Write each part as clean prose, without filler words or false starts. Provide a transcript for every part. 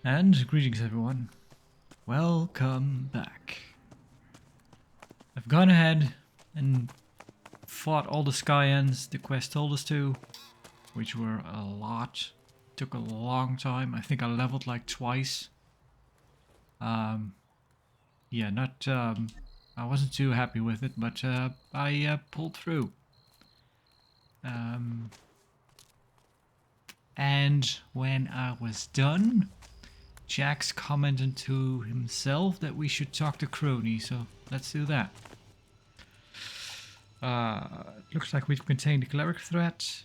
And greetings everyone. Welcome back. I've gone ahead and fought all the Skyands the quest told us to, which were a lot. Took a long time. I think I leveled like twice. Yeah, not I wasn't too happy with it, but I pulled through. And when I was done, Jax commented to himself that we should talk to Crony, so let's do that. Looks like we've contained the cleric threat.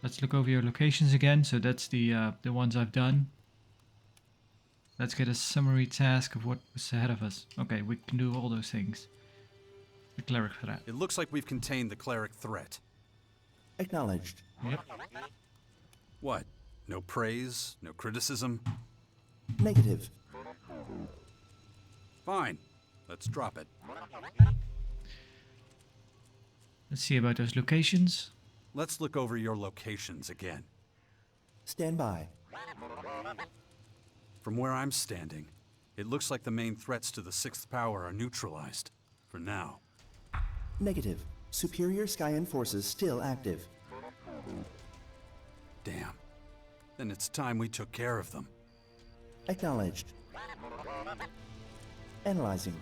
Let's look over your locations again. So that's the ones I've done. Let's get a summary task of what was ahead of us. Okay, we can do all those things. The cleric threat. It looks like we've contained the cleric threat. Acknowledged. Yep. What? No praise? No criticism? Negative. Fine. Let's drop it. Let's see about those locations. Let's look over your locations again. Stand by. From where I'm standing, it looks like the main threats to the sixth power are neutralized. For now. Negative. Superior Skyan forces still active. Damn. Then it's time we took care of them. Acknowledged. Analyzing.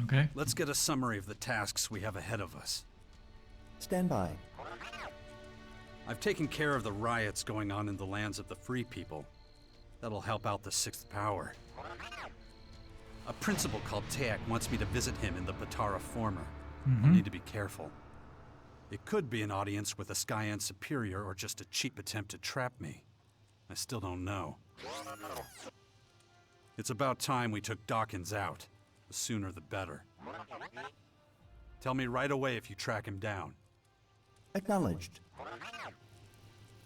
Okay. Let's get a summary of the tasks we have ahead of us. Stand by. I've taken care of the riots going on in the lands of the free people. That'll help out the sixth power. A principal called Teak wants me to visit him in the Patara Former. I'll need to be careful. It could be an audience with a Skyan superior or just a cheap attempt to trap me. I still don't know. It's about time we took Dawkins out. The sooner the better. Tell me right away if you track him down. Acknowledged.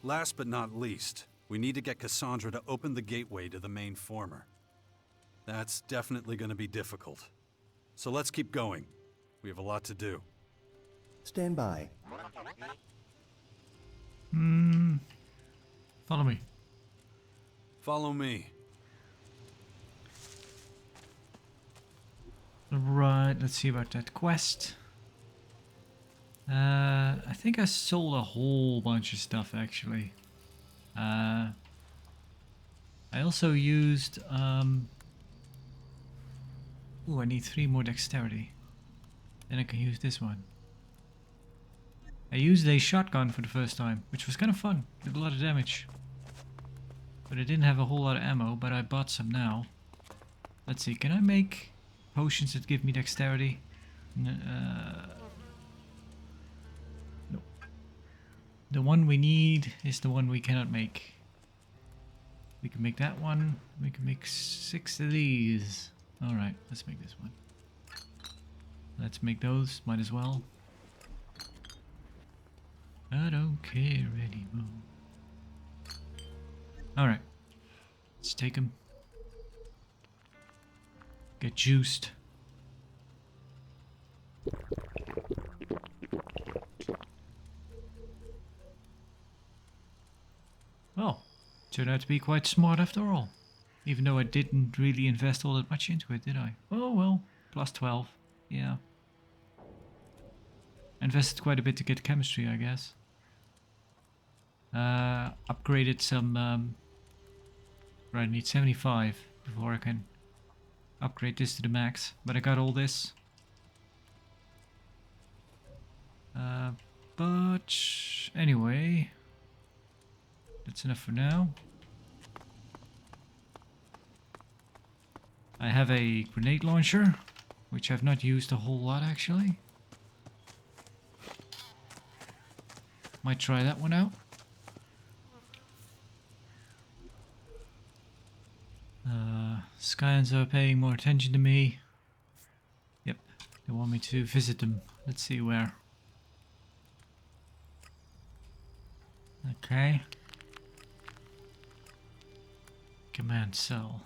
Last but not least, we need to get Cassandra to open the gateway to the main Former. That's definitely going to be difficult. So let's keep going. We have a lot to do. Stand by. Follow me. Follow me. Right, let's see about that quest. I think I sold a whole bunch of stuff actually. I also used ooh, I need 3 more dexterity. Then I can use this one. I used a shotgun for the first time, which was kind of fun. Did a lot of damage. But I didn't have a whole lot of ammo, but I bought some now. Let's see, can I make potions that give me dexterity? No. The one we need is the one we cannot make. We can make that one. We can make 6 of these. Alright, let's make this one. Let's make those, might as well. I don't care anymore. Alright, let's take them. Get juiced. Well, turned out to be quite smart after all. Even though I didn't really invest all that much into it, did I? Oh well, plus 12. Yeah. Invested quite a bit to get chemistry, I guess. Upgraded some... right, I need 75 before I can upgrade this to the max. But I got all this. But anyway... That's enough for now. I have a grenade launcher, which I've not used a whole lot actually. Might try that one out. Skyands are paying more attention to me. Yep, they want me to visit them. Let's see where. Okay. Command cell.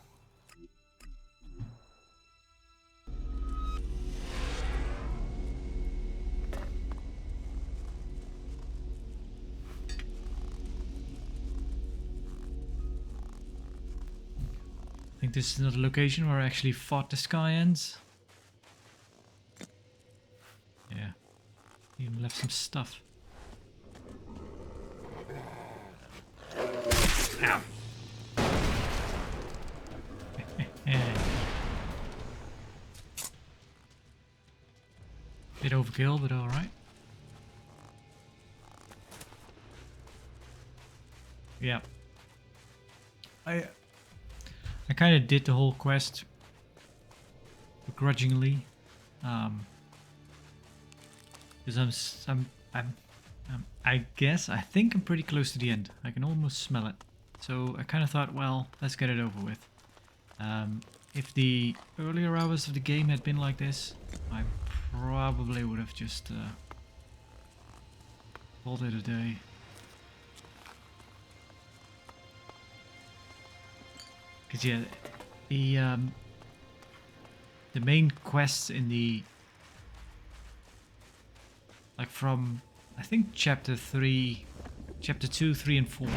think this is another location where I actually fought the Skyands. Yeah. Even left some stuff. Ow. Bit overkill, but alright. Yeah. I kind of did the whole quest begrudgingly. Because I think I'm pretty close to the end. I can almost smell it. So I kind of thought, well, let's get it over with. If the earlier hours of the game had been like this, I probably would have just called it a day. Because yeah, the main quests in the, like from I think chapter 2, 3 and 4,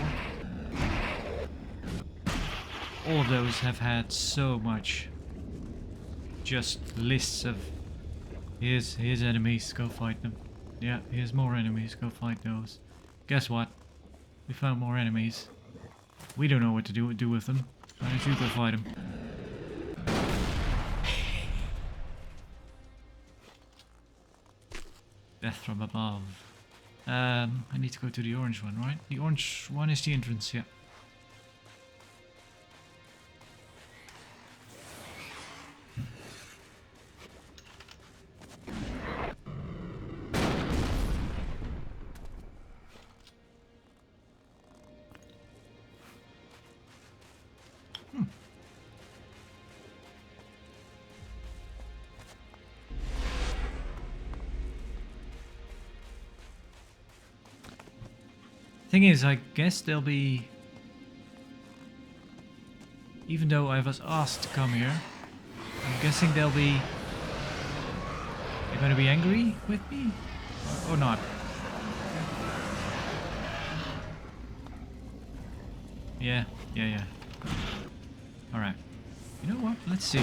all of those have had so much just lists of here's enemies, go fight them. Yeah, here's more enemies, go fight those. Guess what? We found more enemies. We don't know what to do with them. Why don't you go fight them? Death from above. I need to go to the orange one, right? The orange one is the entrance, yeah. Thing is, I guess there'll be, even though I was asked to come here, I'm guessing they're going to be angry with me, or not. Yeah. All right. You know what? Let's see.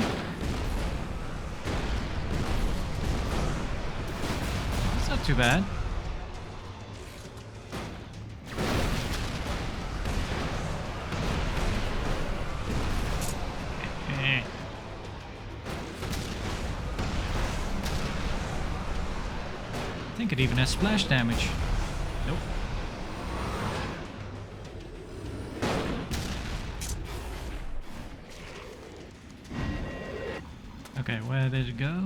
It's not too bad. I think it even has splash damage. Nope. Okay, where did it go?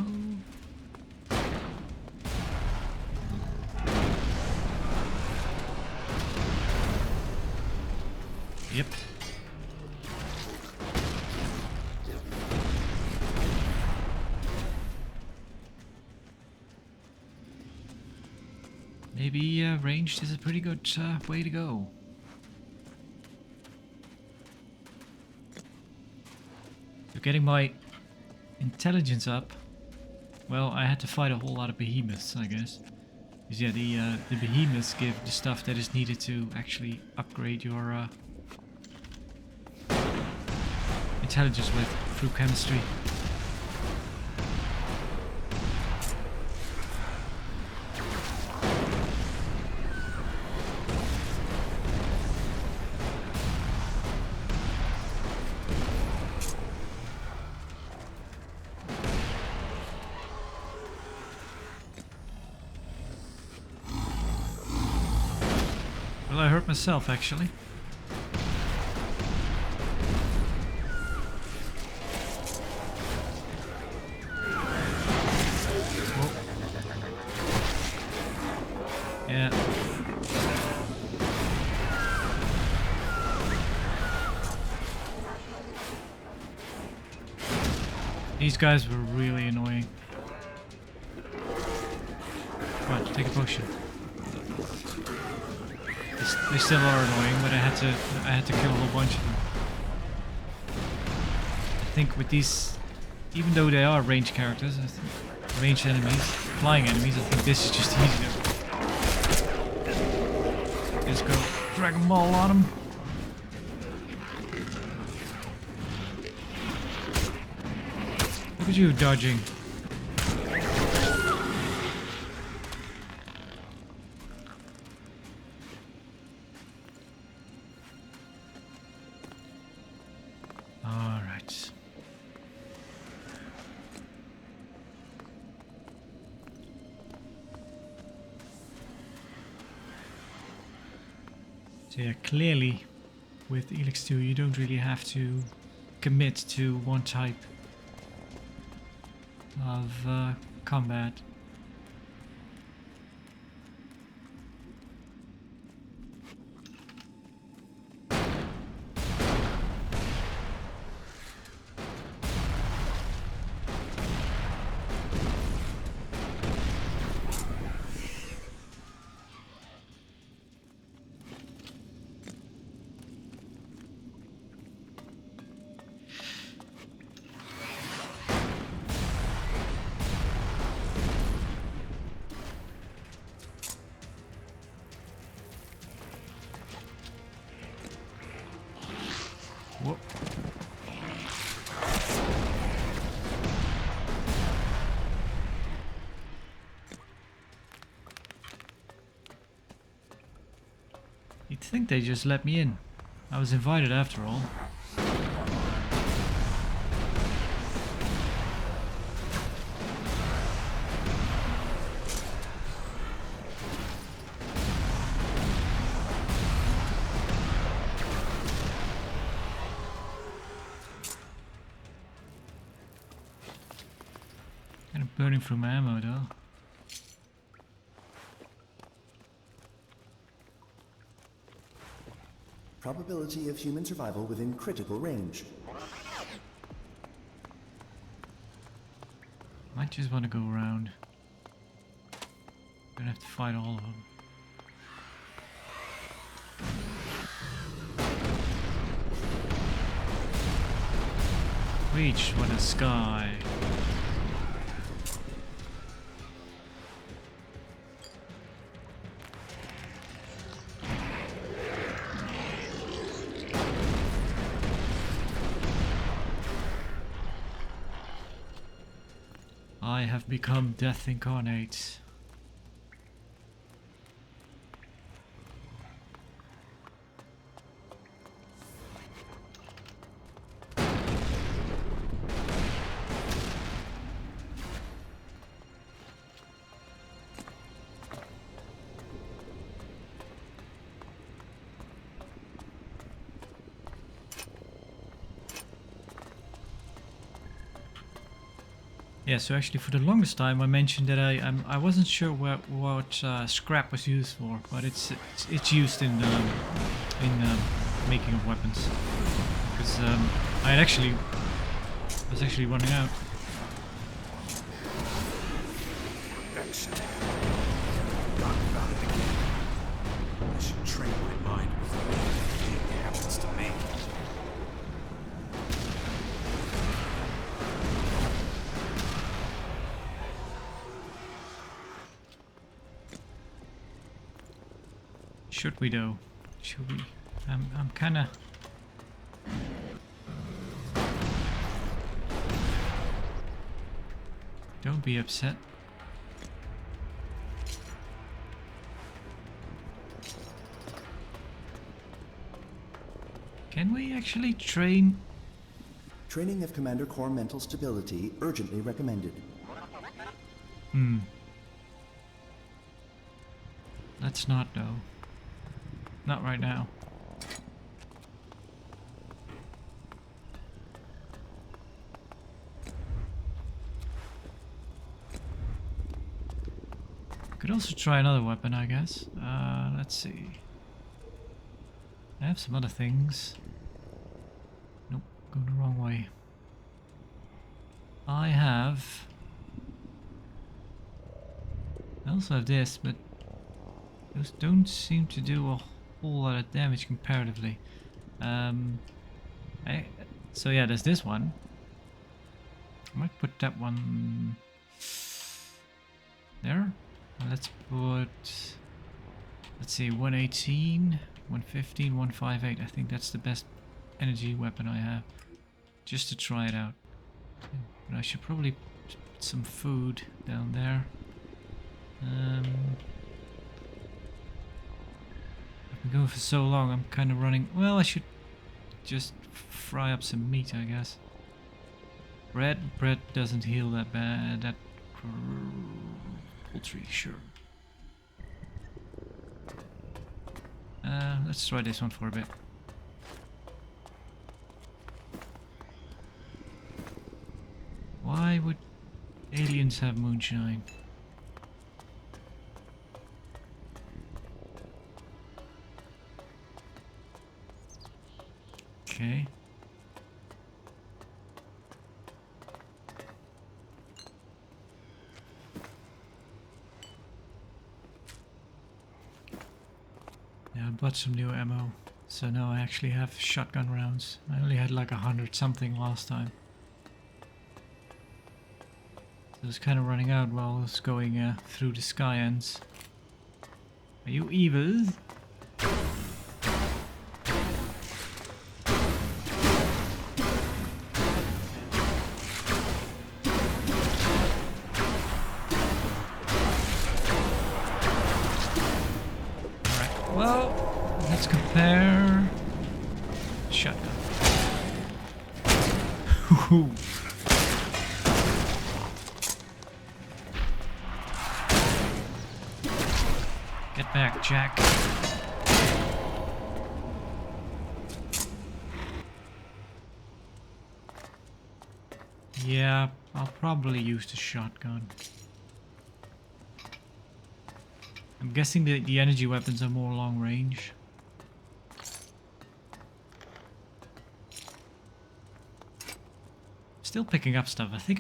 Yep. Maybe ranged is a pretty good way to go. So getting my intelligence up, well, I had to fight a whole lot of behemoths, I guess. Because yeah, the behemoths give the stuff that is needed to actually upgrade your intelligence with through chemistry. Well, I hurt myself actually. Yeah. These guys were really annoying. Come on, take a potion. They still are annoying, but I had to kill a whole bunch of them. I think with these, even though they are ranged characters, I think ranged enemies, flying enemies, I think this is just easier. Just go Dragon Ball on them. Look at you dodging. Alright. So yeah, clearly with ELEX II you don't really have to commit to one type of combat. Whoop. You'd think they just let me in. I was invited after all. Kind of burning through my ammo though. Probability of human survival within critical range. Might just want to go around. Don't have to fight all of them. Reach, what a sky. I have become death incarnate. Yeah, so actually for the longest time I mentioned that I wasn't sure what scrap was used for, but it's used in making of weapons. Because I was actually running out. Excellent. Forgotten about it again. I should train my mind before anything happens to me. Should we though? Should we? I'm kinda... Don't be upset. Can we actually train? Training of Commander Core mental stability urgently recommended. Let's not though. Not right now. Could also try another weapon, I guess. Let's see. I have some other things. Nope, going the wrong way. I also have this, but those don't seem to do a whole lot of damage comparatively. So yeah, there's this one. I might put that one there. And let's put, let's see, 118, 115, 158. I think that's the best energy weapon I have. Just to try it out. But I should probably put some food down there. I've been going for so long, I'm kind of running. Well, I should just fry up some meat, I guess. Bread doesn't heal that bad. That poultry, sure. Let's try this one for a bit. Why would aliens have moonshine? Okay. Yeah, I bought some new ammo, so now I actually have shotgun rounds. I only had like 100 something last time. So I was kind of running out while I was going through the Skyands. Are you evil? Well, let's compare shotgun. Get back, Jack. Yeah, I'll probably use the shotgun. I'm guessing that the energy weapons are more long range. Still picking up stuff. I think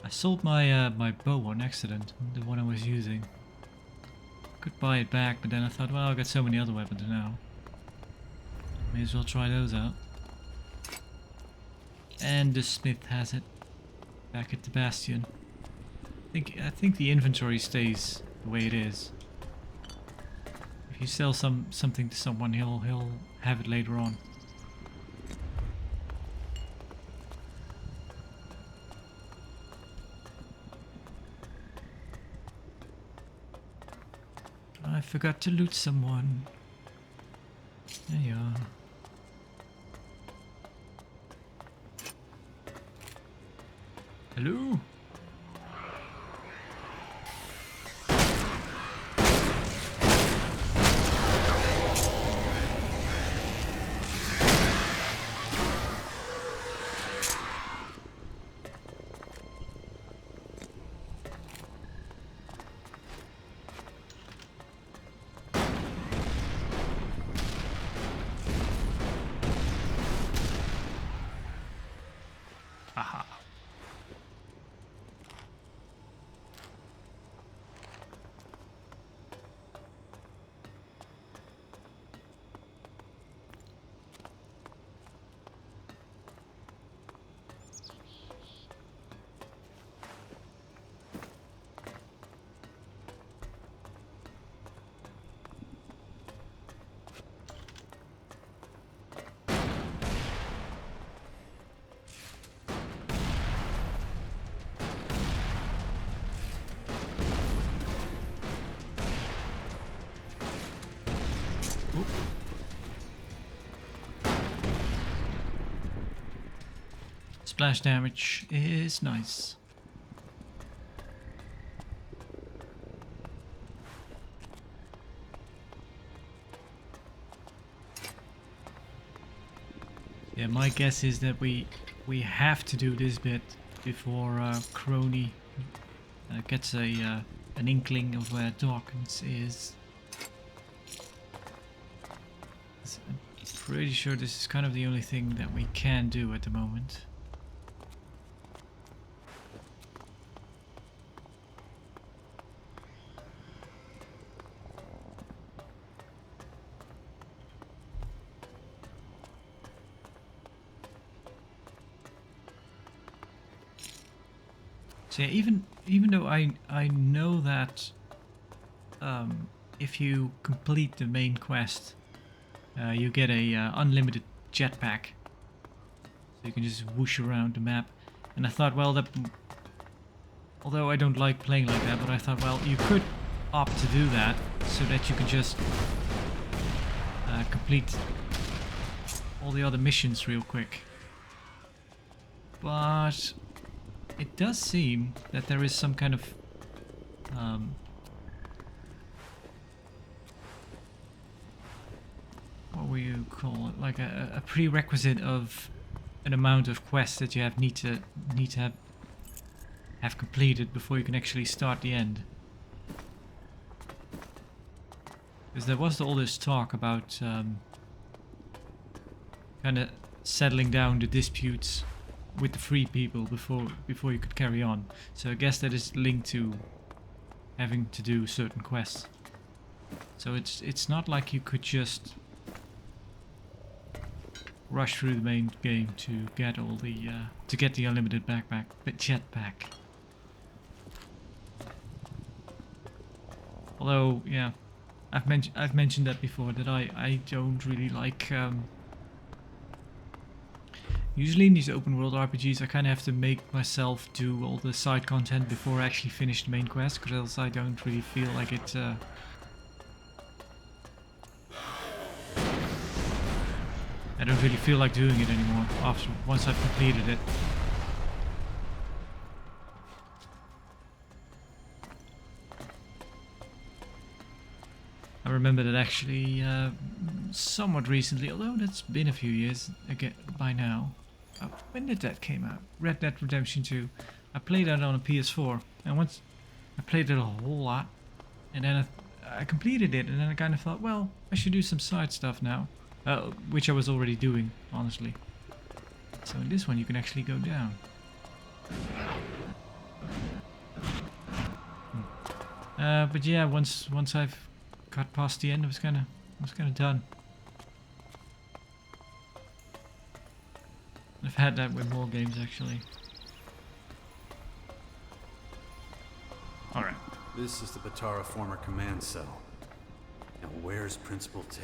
I sold my my bow on accident, the one I was using. Could buy it back, but then I thought, well, I've got so many other weapons now. May as well try those out. And the smith has it. Back at the bastion. I think the inventory stays the way it is. If you sell something to someone, he'll have it later on. I forgot to loot someone. There you are. Hello? Aha. Splash damage is nice. Yeah, my guess is that we have to do this bit before Crony gets an inkling of where Dawkins is. I'm pretty sure this is kind of the only thing that we can do at the moment. So yeah, even though I know that if you complete the main quest, you get a unlimited jetpack. So you can just whoosh around the map. And I thought, well, that... Although I don't like playing like that, but I thought, well, you could opt to do that so that you can just complete all the other missions real quick. But it does seem that there is some kind of what will you call it? Like a prerequisite of an amount of quests that you need to have completed before you can actually start the end. Because there was all this talk about kind of settling down the disputes with the free people before you could carry on. So I guess that is linked to having to do certain quests. So it's not like you could just rush through the main game to get all the unlimited jetpack. Although, yeah, I've mentioned that before, that I don't really like. Usually in these open world RPGs, I kind of have to make myself do all the side content before I actually finish the main quest, because else I don't really feel like it. I don't really feel like doing it anymore once I've completed it. I remember that actually somewhat recently, although that's been a few years again by now. When did that came out? Red Dead Redemption 2. I played that on a PS4, and once I played it a whole lot, and then I completed it, and then I kind of thought, well, I should do some side stuff now, which I was already doing, honestly. So in this one, you can actually go down. But yeah, once I've got past the end, I was kind of done. I've had that with more games actually. Alright. This is the Batara former command cell. Now where's Principal THQ?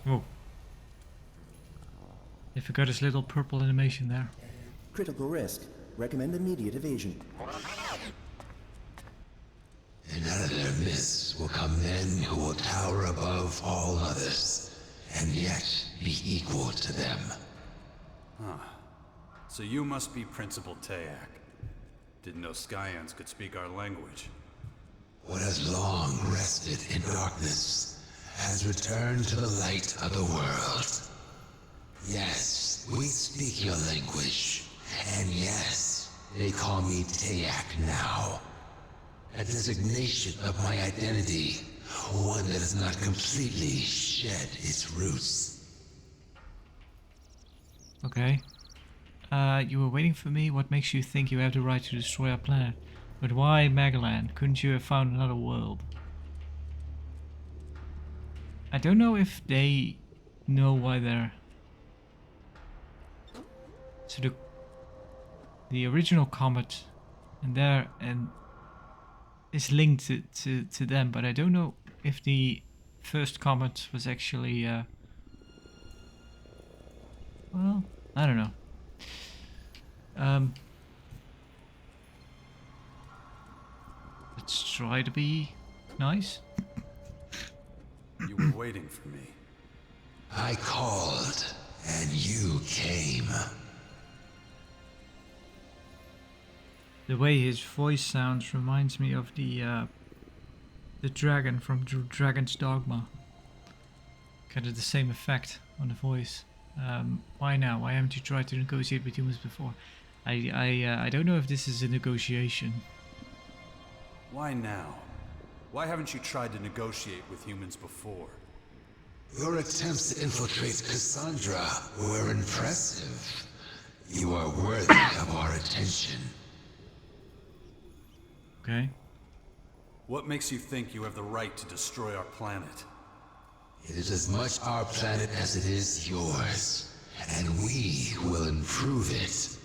Oh. They forgot his little purple animation there. Critical risk. Recommend immediate evasion. And out of their midst will come men who will tower above all others, and yet be equal to them. Huh. So you must be Principal THQ. Didn't know Skyands could speak our language. What has long rested in darkness has returned to the light of the world. Yes, we speak your language. And yes, they call me THQ now. A designation of my identity, one that has not completely shed its roots. Okay. You were waiting for me? What makes you think you have the right to destroy our planet? But why Magaland? Couldn't you have found another world? I don't know if they know why they're... So the original comet and there and is linked to them, but I don't know if the first comet was actually well, I don't know. Let's try to be nice. You were waiting for me. I called, and you came. The way his voice sounds reminds me of the dragon from Dragon's Dogma. Kind of the same effect on the voice. Why now? Why haven't you tried to negotiate with humans before? I don't know if this is a negotiation. Why now? Why haven't you tried to negotiate with humans before? Your attempts to infiltrate Cassandra were impressive. You are worthy of our attention. Okay. What makes you think you have the right to destroy our planet? It is as much our planet as it is yours, and we will improve it.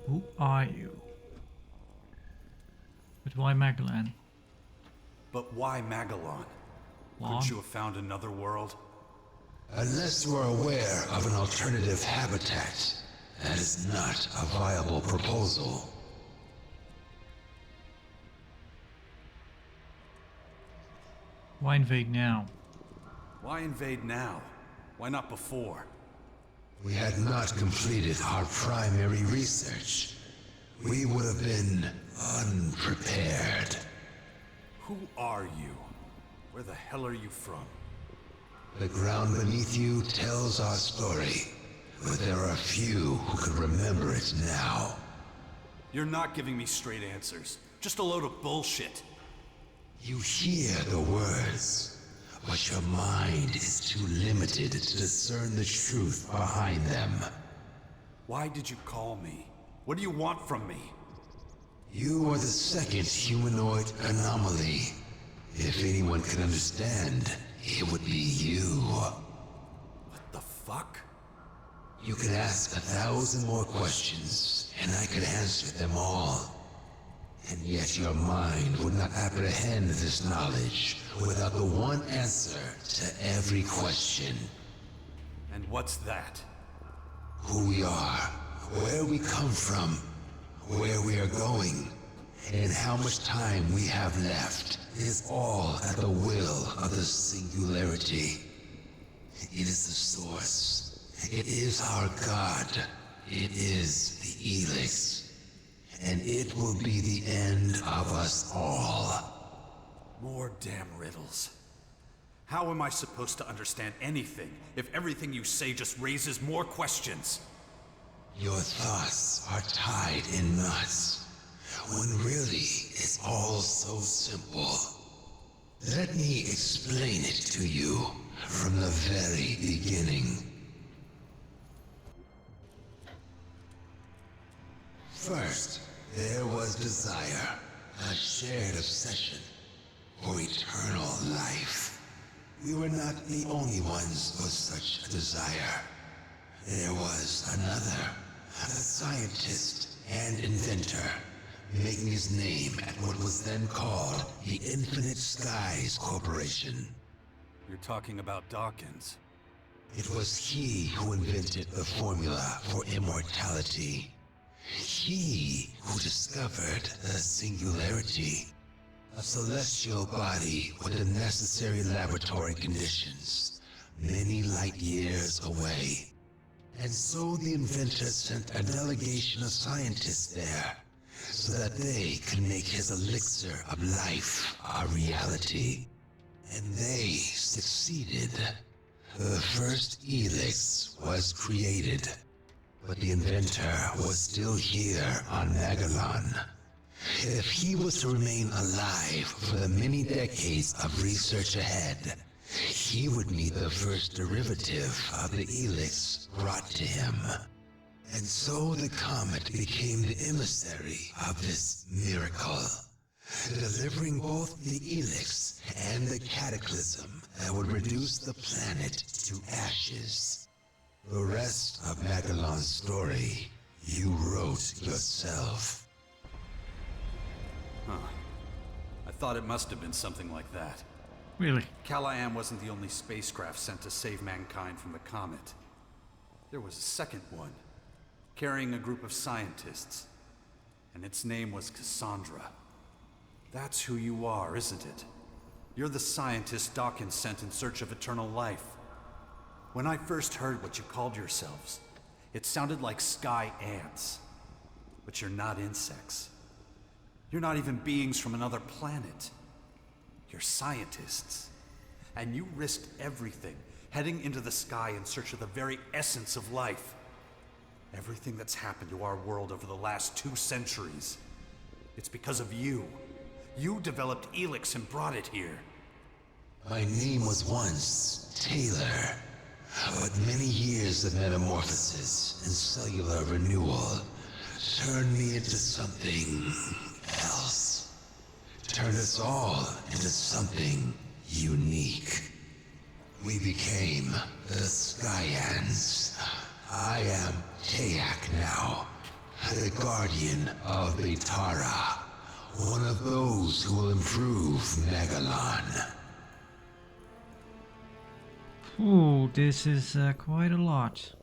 Who are you? But why Magellan? But why Magellan? Lon? Couldn't you have found another world? Unless you are aware of an alternative habitat, that is not a viable proposal. Why invade now? Why invade now? Why not before? We had not completed our primary research. We would have been unprepared. Who are you? Where the hell are you from? The ground beneath you tells our story, but there are few who could remember it now. You're not giving me straight answers. Just a load of bullshit. You hear the words, but your mind is too limited to discern the truth behind them. Why did you call me? What do you want from me? You are the second humanoid anomaly. If anyone could understand, it would be you. What the fuck? You could ask 1,000 more questions, and I could answer them all. And yet your mind would not apprehend this knowledge without the one answer to every question. And what's that? Who we are, where we come from, where we are going, and how much time we have left is all at the will of the singularity. It is the source. It is our God. It is the ELEX. And it will be the end of us all. More damn riddles. How am I supposed to understand anything if everything you say just raises more questions? Your thoughts are tied in knots, when really it's all so simple. Let me explain it to you from the very beginning. First, there was desire, a shared obsession for eternal life. We were not the only ones with such a desire. There was another, a scientist and inventor, making his name at what was then called the Infinite Skies Corporation. You're talking about Dawkins. It was he who invented the formula for immortality. He who discovered the singularity, a celestial body with the necessary laboratory conditions, many light years away. And so the inventor sent a delegation of scientists there, so that they could make his elixir of life a reality. And they succeeded. The first ELEX was created. But the inventor was still here on Magellan. If he was to remain alive for the many decades of research ahead, he would meet the first derivative of the ELEX brought to him. And so the comet became the emissary of this miracle, delivering both the ELEX and the cataclysm that would reduce the planet to ashes. The rest of Magellan's story, you wrote yourself. Huh. I thought it must have been something like that. Really? Callahan wasn't the only spacecraft sent to save mankind from the comet. There was a second one, carrying a group of scientists. And its name was Cassandra. That's who you are, isn't it? You're the scientist Dawkins sent in search of eternal life. When I first heard what you called yourselves, it sounded like Skyands. But you're not insects. You're not even beings from another planet. You're scientists. And you risked everything, heading into the sky in search of the very essence of life. Everything that's happened to our world over the last 2 centuries. It's because of you. You developed ELEX and brought it here. My name was once Taylor. But many years of metamorphosis and cellular renewal turned me into something else. Turned us all into something unique. We became the Skyands. I am THQ now, the guardian of Betara, One of those who will improve Megalon. Ooh, this is quite a lot.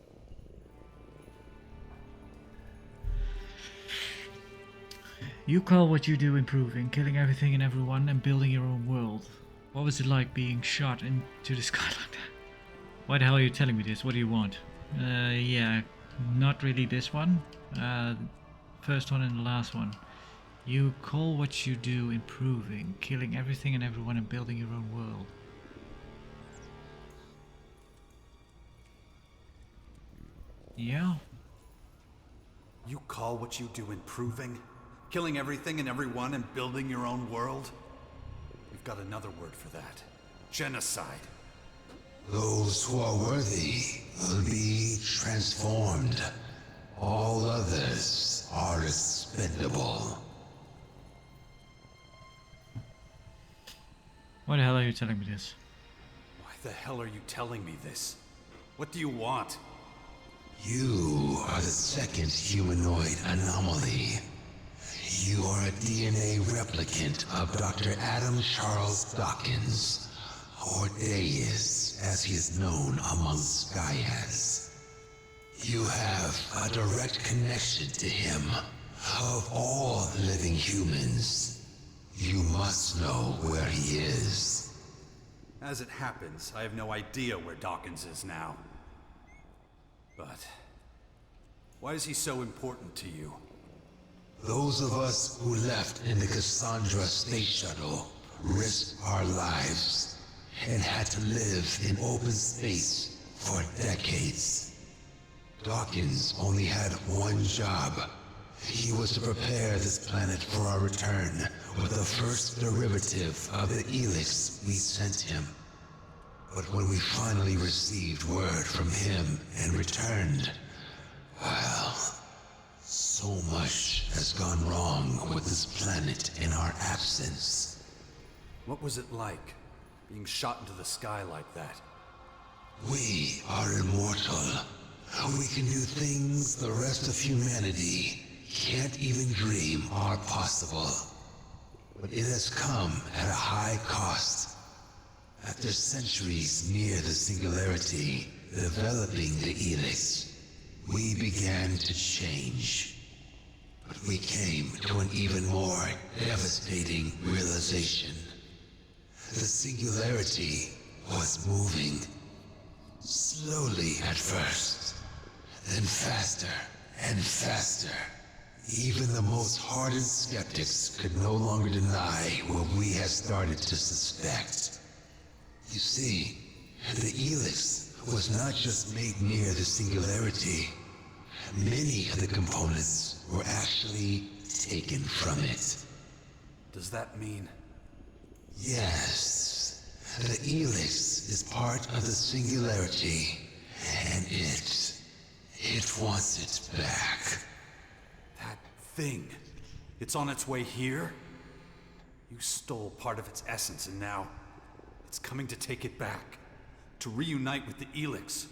You call what you do improving, killing everything and everyone and building your own world. What was it like being shot into the sky like that? Why the hell are you telling me this? What do you want? Yeah, not really this one. First one and the last one. You call what you do improving, killing everything and everyone and building your own world. Yeah? You call what you do improving? Killing everything and everyone and building your own world? We've got another word for that. Genocide. Those who are worthy will be transformed. All others are expendable. Why the hell are you telling me this? Why the hell are you telling me this? What do you want? You are the second humanoid anomaly. You are a DNA replicant of Dr. Adam Charles Dawkins, or Deus, as he is known among Skyands. You have a direct connection to him. Of all living humans, you must know where he is. As it happens, I have no idea where Dawkins is now. But why is he so important to you? Those of us who left in the Cassandra space shuttle risked our lives and had to live in open space for decades. Dawkins only had one job. He was to prepare this planet for our return with the first derivative of the ELEX we sent him. But when we finally received word from him and returned, well, so much has gone wrong with this planet in our absence. What was it like, being shot into the sky like that? We are immortal. We can do things the rest of humanity can't even dream are possible. But it has come at a high cost. After centuries near the singularity, developing the ELEX, we began to change. But we came to an even more devastating realization. The singularity was moving. Slowly at first, then faster and faster. Even the most hardened skeptics could no longer deny what we had started to suspect. You see, the ELEX was not just made near the singularity. Many of the components were actually taken from it. Does that mean? Yes, the ELEX is part of the singularity, and it wants it back. That thing, it's on its way here? You stole part of its essence and now it's coming to take it back. To reunite with the ELEX.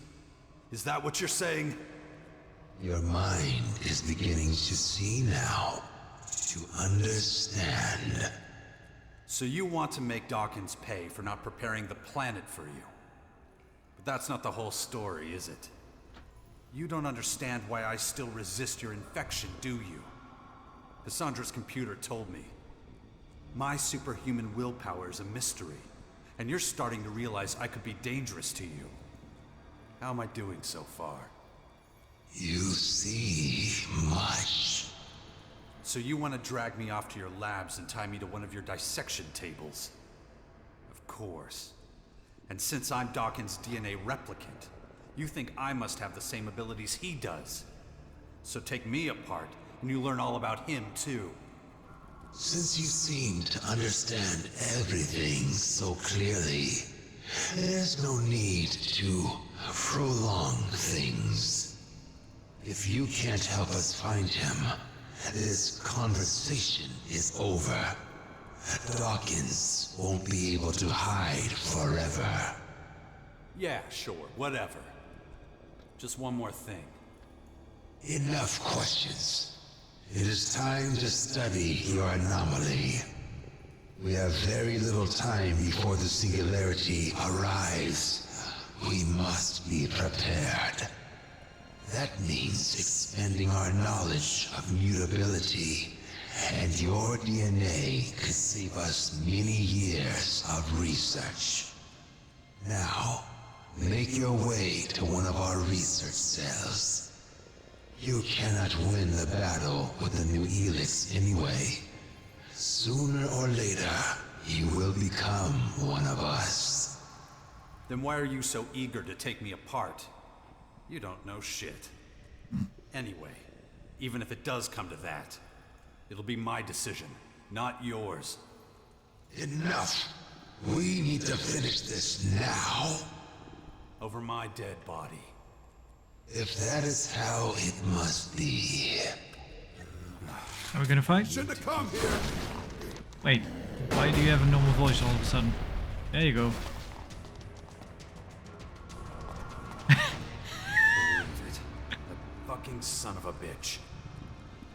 Is that what you're saying? Your mind is beginning to see now, to understand. So you want to make Dawkins pay for not preparing the planet for you. But that's not the whole story, is it? You don't understand why I still resist your infection, do you? Cassandra's computer told me. My superhuman willpower is a mystery, and you're starting to realize I could be dangerous to you. How am I doing so far? You see much. So you want to drag me off to your labs and tie me to one of your dissection tables? Of course. And since I'm Dawkins' DNA replicant, you think I must have the same abilities he does. So take me apart, and you learn all about him too. Since you seem to understand everything so clearly, there's no need to prolong things. If you can't help us find him, this conversation is over. Dawkins won't be able to hide forever. Yeah, sure, whatever. Just one more thing. Enough questions. It is time to study your anomaly. We have very little time before the singularity arrives. We must be prepared. That means expending our knowledge of mutability, and your DNA could save us many years of research. Now, make your way to one of our research cells. You cannot win the battle with the new ELEX anyway. Sooner or later, you will become one of us. Then why are you so eager to take me apart? You don't know shit. Anyway, even if it does come to that, it'll be my decision, not yours. Enough! We need to finish this now. Over my dead body. If that is how it must be. Are we gonna fight? Shouldn't have come here! Wait, why do you have a normal voice all of a sudden? There you go. Believe it. That fucking son of a bitch.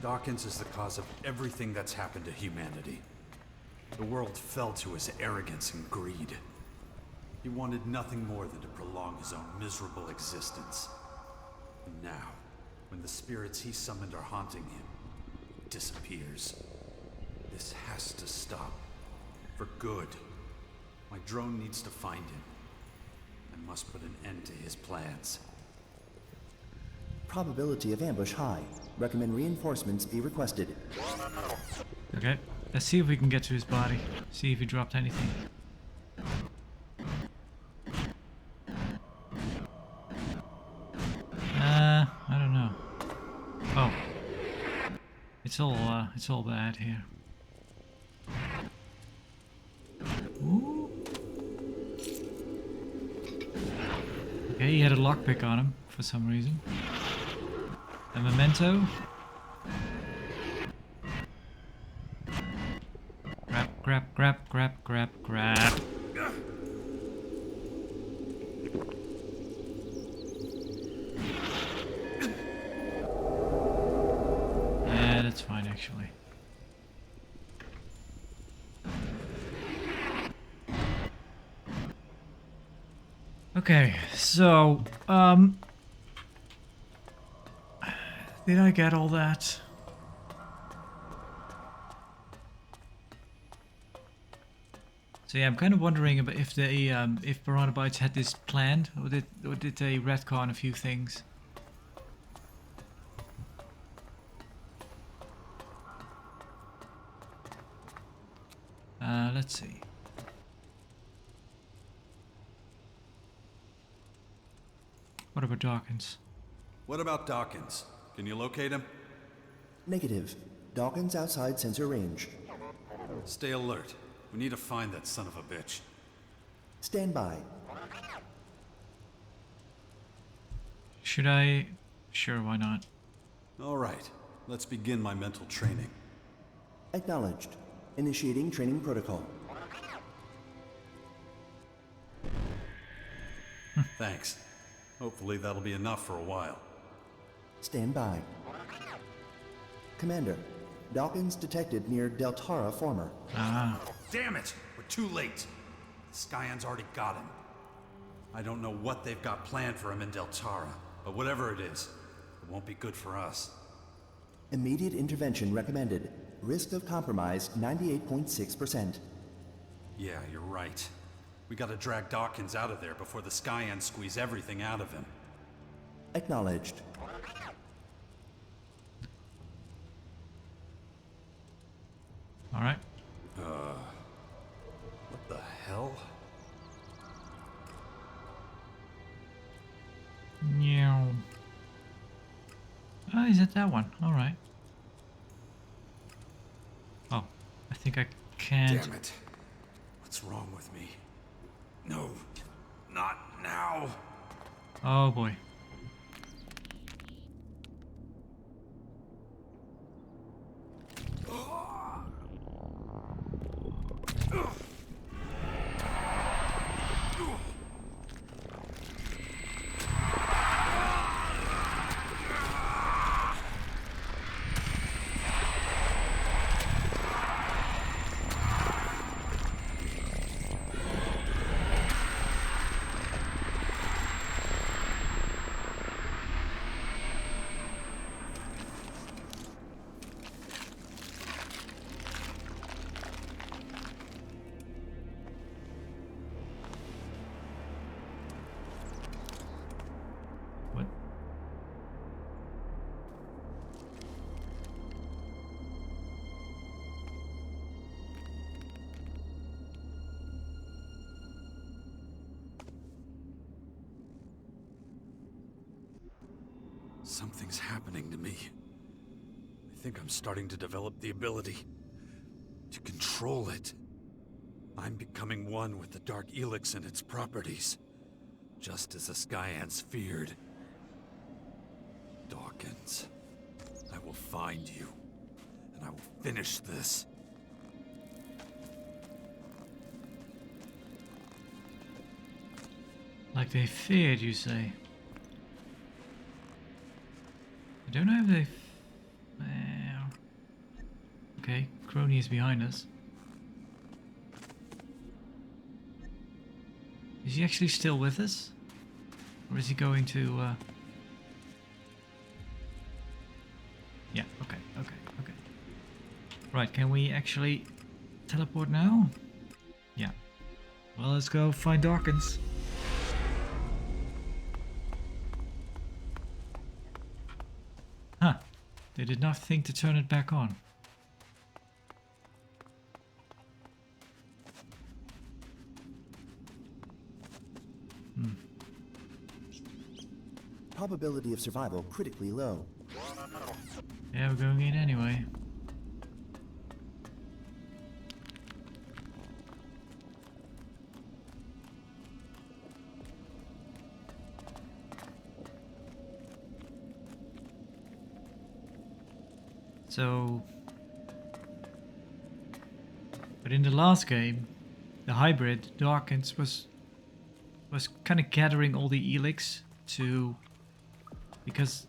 Dawkins is the cause of everything that's happened to humanity. The world fell to his arrogance and greed. He wanted nothing more than to prolong his own miserable existence. And now, when the spirits he summoned are haunting him, he disappears. This has to stop. For good. My drone needs to find him. I must put an end to his plans. Probability of ambush high. Recommend reinforcements be requested. Okay, let's see if we can get to his body. See if he dropped anything. I don't know. Oh, it's all bad here. Ooh. Okay, he had a lockpick on him for some reason. A memento. Grab. Yeah, that's fine actually. Okay, so, did I get all that? So yeah, I'm kind of wondering about if they, if Piranha Bytes had this planned, or did they retcon a few things? Let's see. What about Dawkins? What about Dawkins? Can you locate him? Negative. Dawkins outside sensor range. Stay alert. We need to find that son of a bitch. Stand by. Should I? Sure, why not? All right. Let's begin my mental training. Acknowledged. Initiating training protocol. Thanks. Hopefully that'll be enough for a while. Stand by. Commander, Dawkins detected near Deltara former. Ah. Damn it! We're too late. The Skyands already got him. I don't know what they've got planned for him in Deltara, but whatever it is, it won't be good for us. Immediate intervention recommended. Risk of compromise 98.6%. Yeah, you're right. We gotta drag Dawkins out of there before the Skyands squeeze everything out of him. Acknowledged. Alright. What the hell? Meow. Oh, is it that one? Alright. Oh, I think I can't. Damn it. What's wrong with me? No, not now. Oh boy. Something's happening to me. I think I'm starting to develop the ability to control it. I'm becoming one with the Dark Elix and its properties, just as the Skyands feared. Dawkins, I will find you, and I will finish this. Like they feared, you say? I don't know if they... Well... Okay, Crony is behind us. Is he actually still with us? Or is he going to... Yeah, okay. Right, can we actually teleport now? Yeah. Well, let's go find Dawkins. Huh. They did not think to turn it back on. Probability of survival critically low. Yeah, we're going in anyway. So, but in the last game, the hybrid Dawkins was kind of gathering all the ELEX to because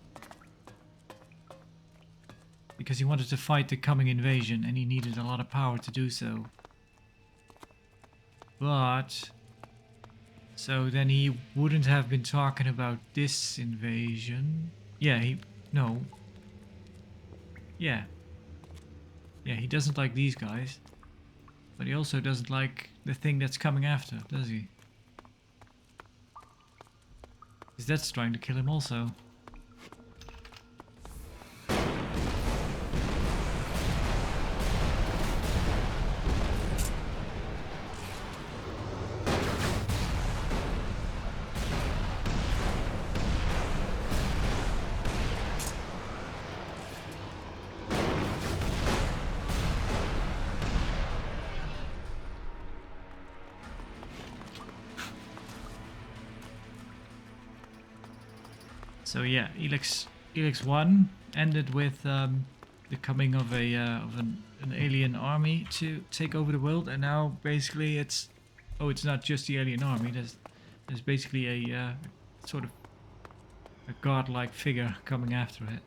he wanted to fight the coming invasion and he needed a lot of power to do so. But so then he wouldn't have been talking about this invasion. Yeah, he he doesn't like these guys, but he also doesn't like the thing that's coming after, does he? Because that's trying to kill him also. So yeah, ELEX 1 ended with the coming of an alien army to take over the world, and now basically it's not just the alien army. There's basically a sort of a godlike figure coming after it.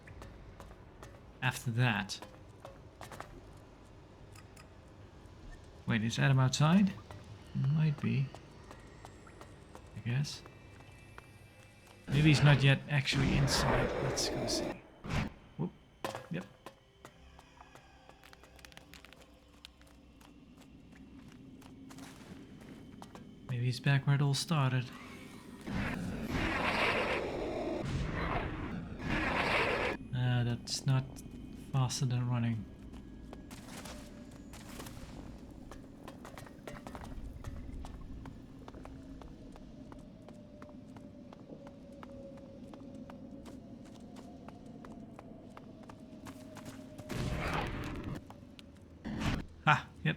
After that, wait, is Adam outside? Might be. I guess. Maybe he's not yet actually inside. Let's go see. Whoop. Yep. Maybe he's back where it all started. That's not faster than running. Yep.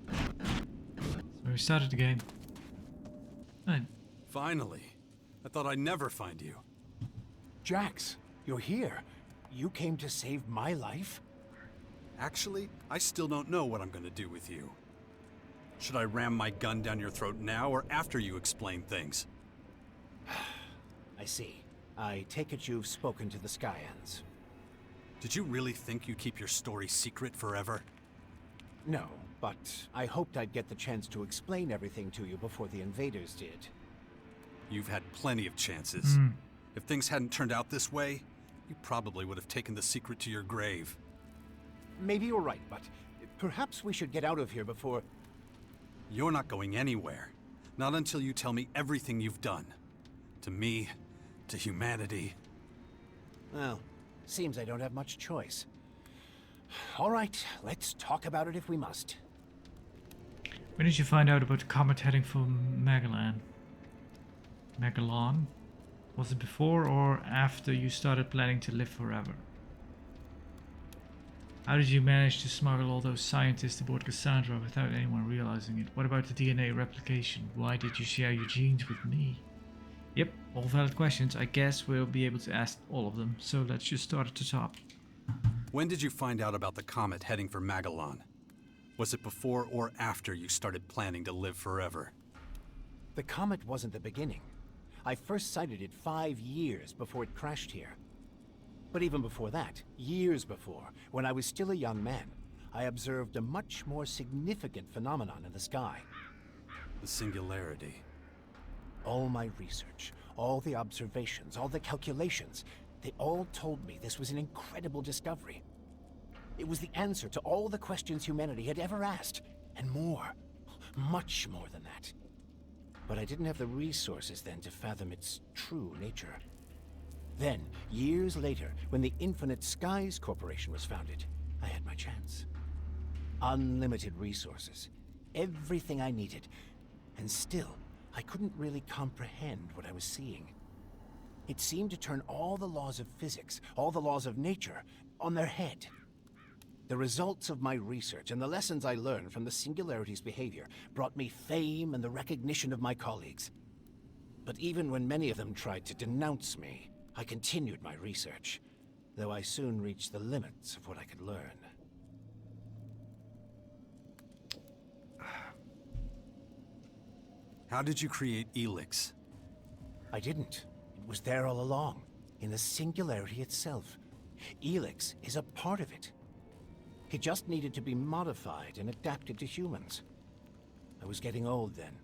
So we started the game. Fine. Finally. I thought I'd never find you. Jax, you're here. You came to save my life? Actually, I still don't know what I'm gonna do with you. Should I ram my gun down your throat now or after you explain things? I see. I take it you've spoken to the Skyands. Did you really think you'd keep your story secret forever? No, but I hoped I'd get the chance to explain everything to you before the invaders did. You've had plenty of chances. If things hadn't turned out this way, you probably would have taken the secret to your grave. Maybe you're right, but perhaps we should get out of here before... You're not going anywhere. Not until you tell me everything you've done. To me, to humanity. Well, seems I don't have much choice. All right, let's talk about it if we must. When did you find out about the comet heading for Magellan? Was it before or after you started planning to live forever? How did you manage to smuggle all those scientists aboard Cassandra without anyone realizing it? What about the DNA replication? Why did you share your genes with me? Yep, all valid questions. I guess we'll be able to ask all of them, so let's just start at the top. When did you find out about the comet heading for Magellan? Was it before or after you started planning to live forever? The comet wasn't the beginning. I first sighted it 5 years before it crashed here. But even before that, years before, when I was still a young man, I observed a much more significant phenomenon in the sky. The singularity. All my research, all the observations, all the calculations, they all told me this was an incredible discovery. It was the answer to all the questions humanity had ever asked, and more. Much more than that. But I didn't have the resources then to fathom its true nature. Then, years later, when the Infinite Skies Corporation was founded, I had my chance. Unlimited resources. Everything I needed. And still, I couldn't really comprehend what I was seeing. It seemed to turn all the laws of physics, all the laws of nature, on their head. The results of my research and the lessons I learned from the Singularity's behavior brought me fame and the recognition of my colleagues. But even when many of them tried to denounce me, I continued my research, though I soon reached the limits of what I could learn. How did you create ELEX? I didn't. It was there all along, in the Singularity itself. ELEX is a part of it. It just needed to be modified and adapted to humans. I was getting old then,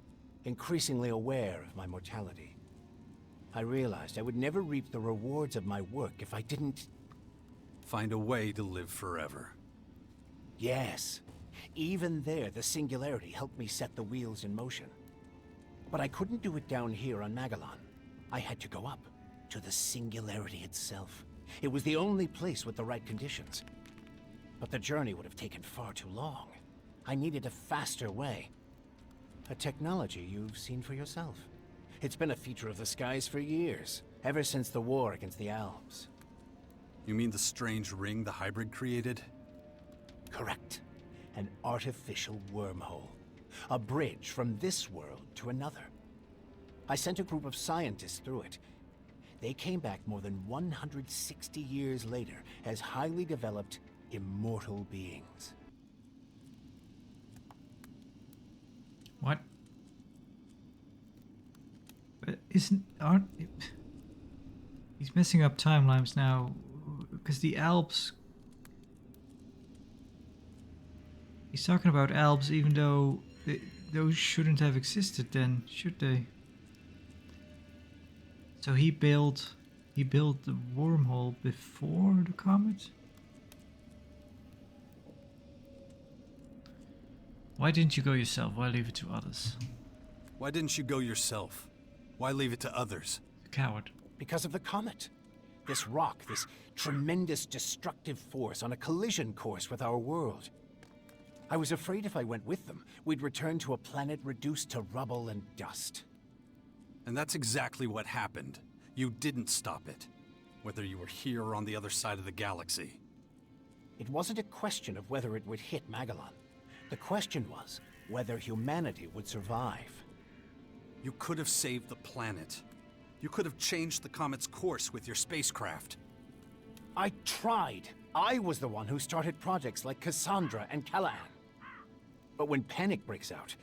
increasingly aware of my mortality. I realized I would never reap the rewards of my work if I didn't... Find a way to live forever. Yes. Even there, the Singularity helped me set the wheels in motion. But I couldn't do it down here on Magellan. I had to go up, to the Singularity itself. It was the only place with the right conditions. But the journey would have taken far too long. I needed a faster way. A technology you've seen for yourself. It's been a feature of the skies for years, ever since the war against the Alps. You mean the strange ring the hybrid created? Correct. An artificial wormhole. A bridge from this world to another. I sent a group of scientists through it. They came back more than 160 years later as highly developed, immortal beings. What? But he's messing up timelines now, because the Alps... He's talking about Alps even though those shouldn't have existed then, should they? So he built the wormhole before the comet? Why didn't you go yourself? Why leave it to others? Why didn't you go yourself? Why leave it to others? A coward. Because of the comet. This rock, this tremendous destructive force on a collision course with our world. I was afraid if I went with them, we'd return to a planet reduced to rubble and dust. And that's exactly what happened. You didn't stop it. Whether you were here or on the other side of the galaxy. It wasn't a question of whether it would hit Magellan. The question was whether humanity would survive. You could have saved the planet. You could have changed the comet's course with your spacecraft. I tried. I was the one who started projects like Cassandra and Callahan. But when panic breaks out,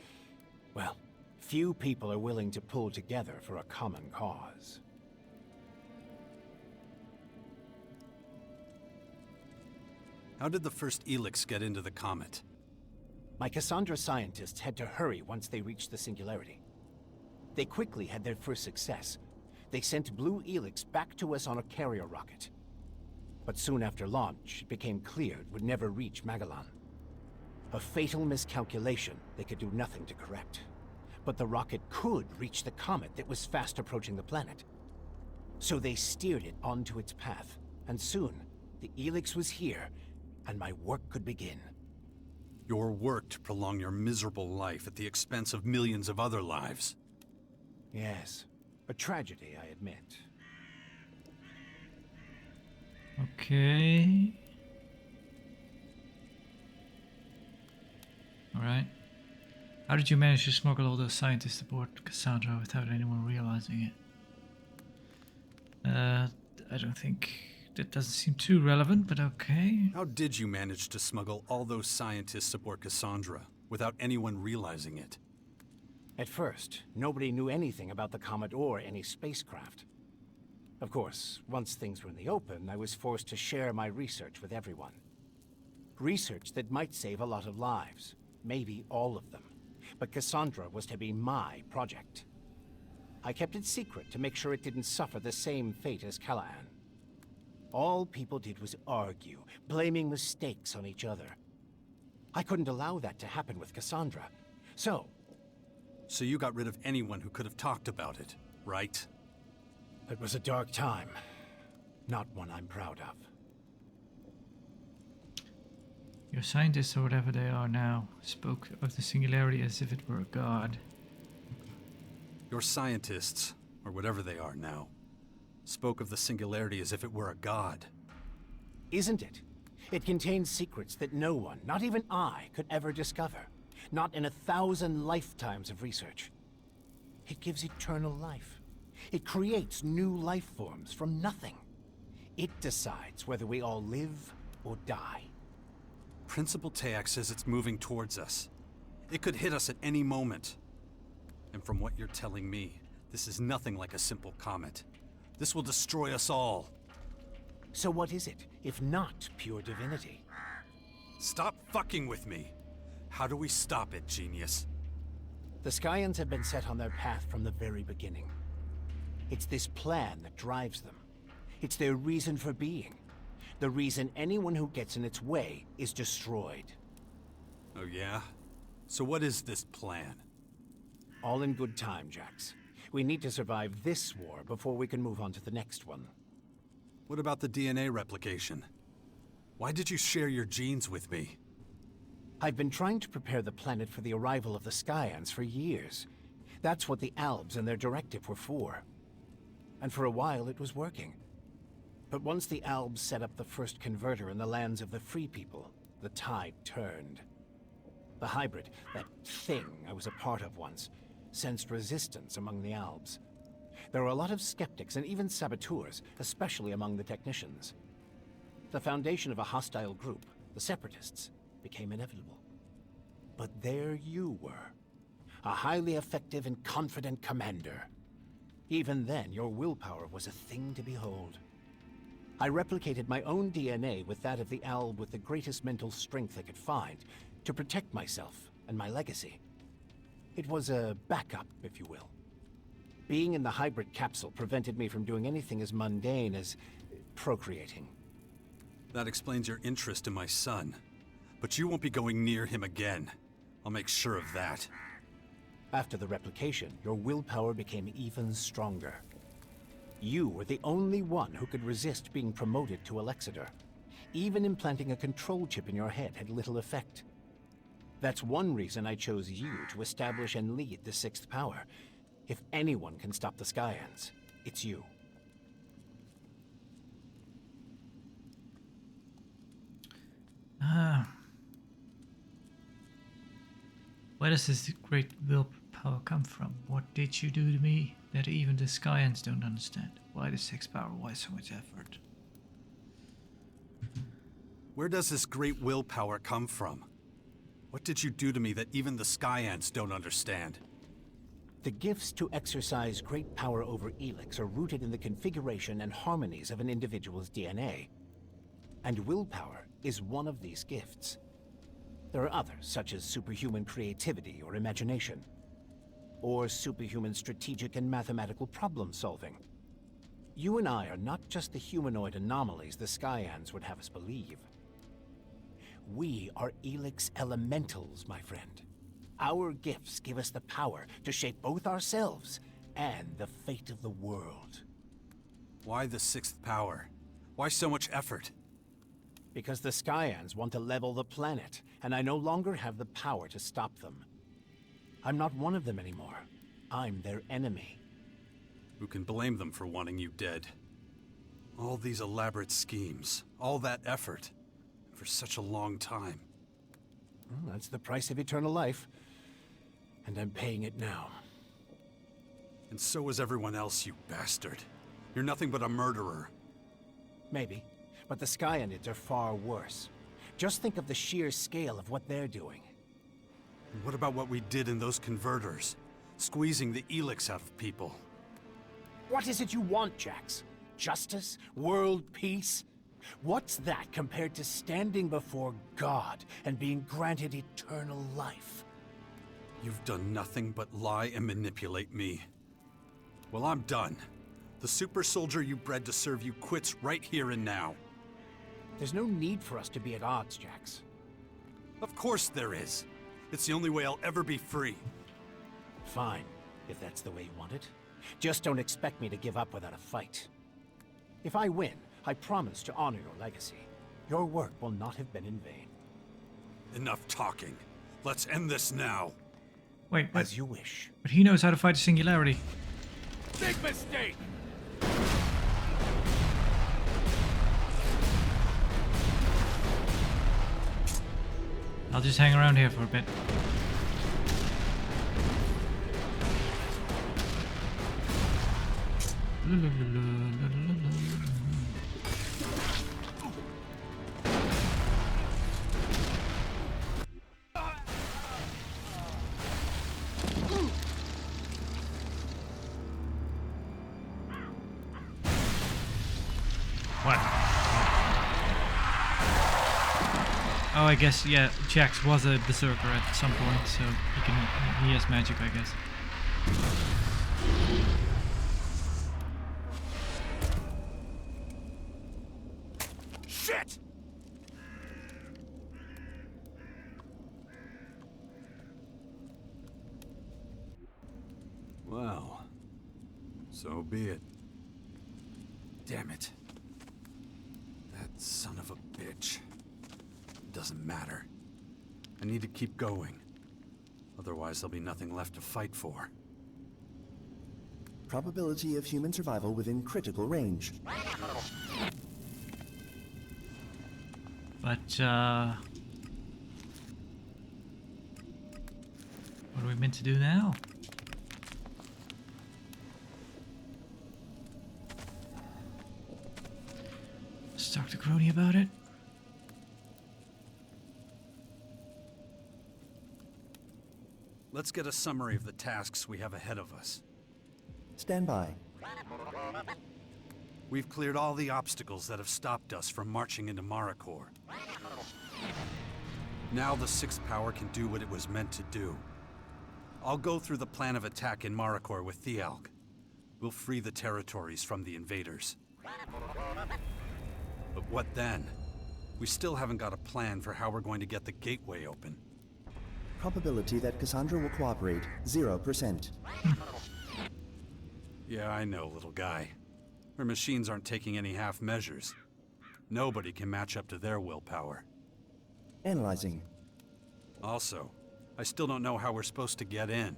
well, few people are willing to pull together for a common cause. How did the first ELEX get into the comet? My Cassandra scientists had to hurry once they reached the Singularity. They quickly had their first success. They sent Blue ELEX back to us on a carrier rocket. But soon after launch, it became clear it would never reach Magellan. A fatal miscalculation they could do nothing to correct. But the rocket could reach the comet that was fast approaching the planet. So they steered it onto its path, and soon, the ELEX was here, and my work could begin. Your work to prolong your miserable life at the expense of millions of other lives. Yes, a tragedy, I admit. Okay. Alright. How did you manage to smuggle all those scientists aboard Cassandra without anyone realizing it? I don't think... That doesn't seem too relevant, but okay. How did you manage to smuggle all those scientists aboard Cassandra without anyone realizing it? At first, nobody knew anything about the comet or any spacecraft. Of course, once things were in the open, I was forced to share my research with everyone. Research that might save a lot of lives, maybe all of them. But Cassandra was to be my project. I kept it secret to make sure it didn't suffer the same fate as Callahan. All people did was argue, blaming mistakes on each other. I couldn't allow that to happen with Cassandra. So you got rid of anyone who could have talked about it, right? it was a dark time. Not one I'm proud of. Your scientists, or whatever they are now, spoke of the singularity as if it were a god. Your scientists, or whatever they are now, spoke of the singularity as if it were a god. Isn't it? It contains secrets that no one, not even I, could ever discover. Not in 1,000 lifetimes of research. It gives eternal life. It creates new life forms from nothing. It decides whether we all live or die. Principal Tayak says it's moving towards us. It could hit us at any moment. And from what you're telling me, this is nothing like a simple comet. This will destroy us all. So what is it, if not pure divinity? Stop fucking with me. How do we stop it, genius? The Skyands have been set on their path from the very beginning. It's this plan that drives them. It's their reason for being. The reason anyone who gets in its way is destroyed. Oh yeah? So what is this plan? All in good time, Jax. We need to survive this war before we can move on to the next one. What about the DNA replication? Why did you share your genes with me? I've been trying to prepare the planet for the arrival of the Skyands for years. That's what the Albs and their directive were for. And for a while it was working. But once the Albs set up the first converter in the lands of the Free People, the tide turned. The hybrid, that thing I was a part of once, sensed resistance among the Albs. There were a lot of skeptics and even saboteurs, especially among the technicians. The foundation of a hostile group, the Separatists, became inevitable. But there you were, a highly effective and confident commander. Even then, your willpower was a thing to behold. I replicated my own DNA with that of the Alb with the greatest mental strength I could find to protect myself and my legacy. It was a backup, if you will. Being in the hybrid capsule prevented me from doing anything as mundane as procreating. That explains your interest in my son. But you won't be going near him again. I'll make sure of that. After the replication, your willpower became even stronger. You were the only one who could resist being promoted to Elexidor. Even implanting a control chip in your head had little effect. That's one reason I chose you to establish and lead the Sixth Power. If anyone can stop the Skyands, it's you. Where does this great willpower come from? What did you do to me that even the Skyands don't understand? Why the Sixth Power? Why so much effort? Where does this great willpower come from? What did you do to me that even the Skyands don't understand? The gifts to exercise great power over ELEX are rooted in the configuration and harmonies of an individual's DNA. And willpower is one of these gifts. There are others, such as superhuman creativity or imagination, or superhuman strategic and mathematical problem-solving. You and I are not just the humanoid anomalies the Skyands would have us believe. We are ELEX elementals, my friend. Our gifts give us the power to shape both ourselves and the fate of the world. Why the Sixth Power? Why so much effort? Because the Skyands want to level the planet, and I no longer have the power to stop them. I'm not one of them anymore. I'm their enemy. Who can blame them for wanting you dead? All these elaborate schemes, all that effort, for such a long time. Well, that's the price of eternal life. And I'm paying it now. And so is everyone else, you bastard. You're nothing but a murderer. Maybe. But the Skyands are far worse. Just think of the sheer scale of what they're doing. And what about what we did in those converters? Squeezing the ELEX out of people. What is it you want, Jax? Justice? World peace? What's that compared to standing before God and being granted eternal life? You've done nothing but lie and manipulate me. Well, I'm done. The super soldier you bred to serve you quits right here and now. There's no need for us to be at odds, Jax. Of course there is. It's the only way I'll ever be free. Fine, if that's the way you want it. Just don't expect me to give up without a fight. If I win, I promise to honor your legacy. Your work will not have been in vain. Enough talking. Let's end this now. Wait, As you wish. but he knows how to fight a singularity. Big mistake! I'll just hang around here for a bit. What? Oh, I guess, yeah, Jax was a berserker at some point, so he has magic, I guess. Shit! Well, so be it. Damn it. That son of a bitch. It doesn't matter. I need to keep going. Otherwise, there'll be nothing left to fight for. Probability of human survival within critical range. But, what are we meant to do now? Let's talk to Crony about it. Let's get a summary of the tasks we have ahead of us. Stand by. We've cleared all the obstacles that have stopped us from marching into Maricor. Now the Sixth Power can do what it was meant to do. I'll go through the plan of attack in Maricor with THQ. We'll free the territories from the invaders. But what then? We still haven't got a plan for how we're going to get the gateway open. Probability that Cassandra will cooperate, 0%. Yeah, I know, little guy. Her machines aren't taking any half measures. Nobody can match up to their willpower. Analyzing. Also, I still don't know how we're supposed to get in.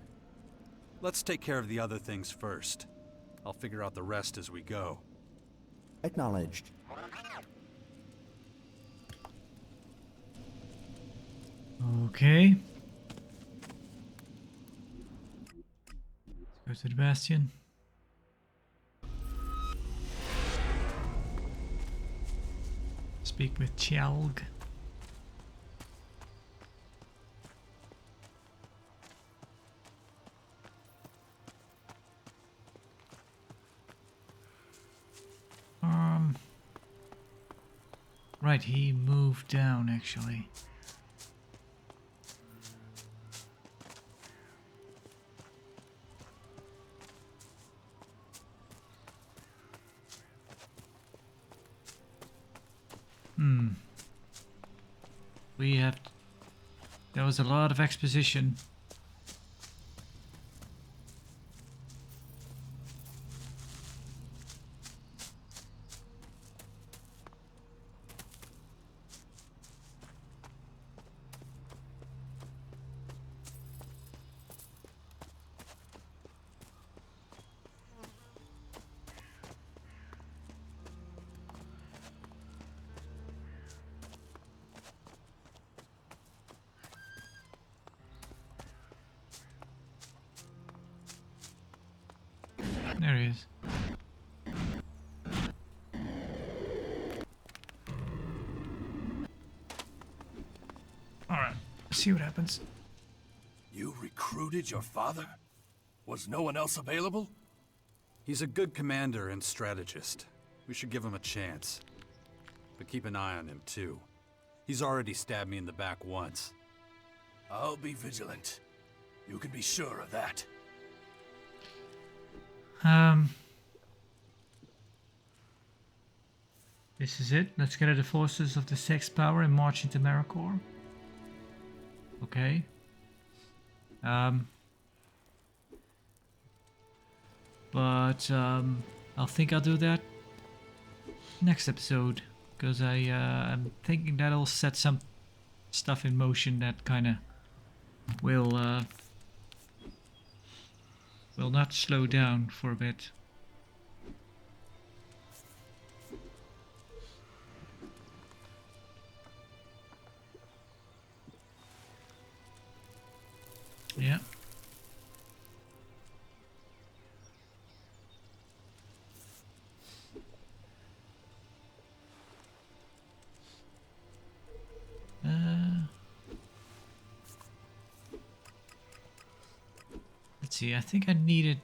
Let's take care of the other things first. I'll figure out the rest as we go. Acknowledged. Okay. Let's go to the Bastion. Speak with THQ. Right, he moved down actually. We have... There was a lot of exposition. There he is. Alright, see what happens. You recruited your father? Was no one else available? He's a good commander and strategist. We should give him a chance. But keep an eye on him, too. He's already stabbed me in the back once. I'll be vigilant. You can be sure of that. This is it. Let's gather the forces of the sixth power and march into Maricor. Okay. But I'll think I'll do that next episode, because I'm thinking that'll set some stuff in motion that kind of will not slow down for a bit. Yeah. Let's see. I think I needed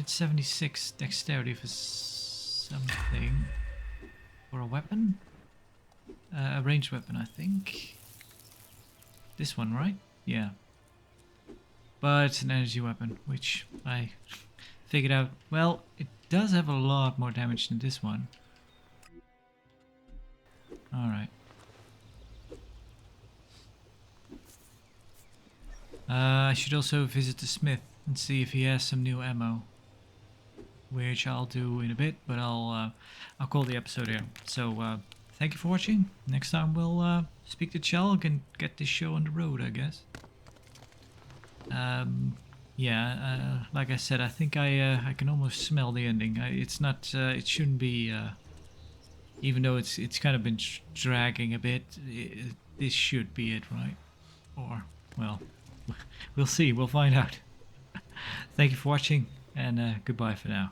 76 dexterity for something, for a weapon, a ranged weapon. I think this one, right? Yeah. But it's an energy weapon, which I figured out. Well, it does have a lot more damage than this one. Alright. I should also visit the smith and see if he has some new ammo, which I'll do in a bit, but I'll call the episode here. So thank you for watching. Next time we'll speak to Chalk and get this show on the road, I guess. Yeah, like I said, I think I can almost smell the ending. It's not, it shouldn't be, even though it's kind of been dragging a bit, this should be it, right? Or, well, we'll see, we'll find out. Thank you for watching, and goodbye for now.